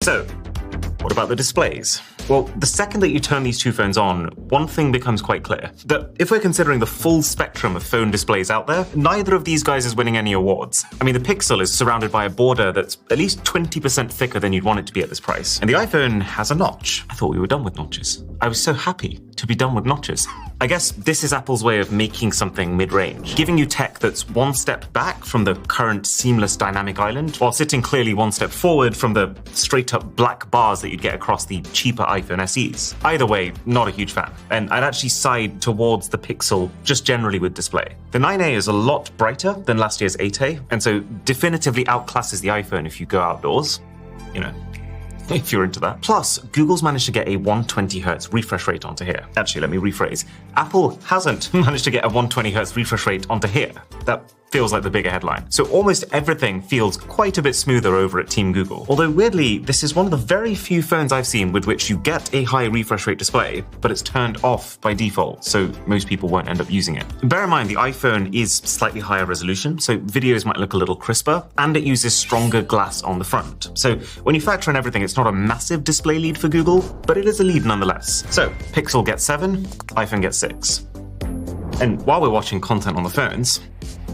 So, what about the displays? Well, the second that you turn these two phones on, one thing becomes quite clear. That if we're considering the full spectrum of phone displays out there, neither of these guys is winning any awards. I mean, the Pixel is surrounded by a border that's at least 20% thicker than you'd want it to be at this price. And the iPhone has a notch. I thought we were done with notches. I was so happy to be done with notches. I guess this is Apple's way of making something mid-range, giving you tech that's one step back from the current seamless dynamic island, while sitting clearly one step forward from the straight-up black bars that you'd get across the cheaper iPhone SEs. Either way, not a huge fan, and I'd actually side towards the Pixel just generally with display. The 9A is a lot brighter than last year's 8A, and so definitively outclasses the iPhone if you go outdoors. You know, if you're into that. Plus, Google's managed to get a 120Hz refresh rate onto here. Actually, let me rephrase. Apple hasn't managed to get a 120Hz refresh rate onto here. That feels like the bigger headline. So almost everything feels quite a bit smoother over at Team Google. Although weirdly, this is one of the very few phones I've seen with which you get a high refresh rate display, but it's turned off by default, so most people won't end up using it. Bear in mind, the iPhone is slightly higher resolution, so videos might look a little crisper, and it uses stronger glass on the front. So when you factor in everything, it's not a massive display lead for Google, but it is a lead nonetheless. So Pixel gets 7, iPhone gets 6. And while we're watching content on the phones,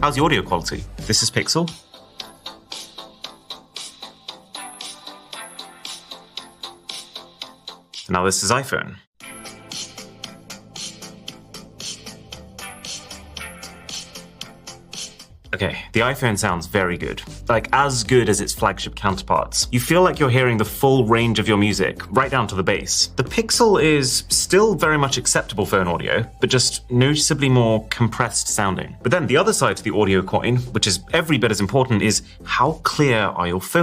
how's the audio quality? This is Pixel. Now this is iPhone. Okay, the iPhone sounds very good. Like, as good as its flagship counterparts. You feel like you're hearing the full range of your music, right down to the bass. The Pixel is still very much acceptable phone audio, but just noticeably more compressed sounding. But then the other side to the audio coin, which is every bit as important, is how clear are your phone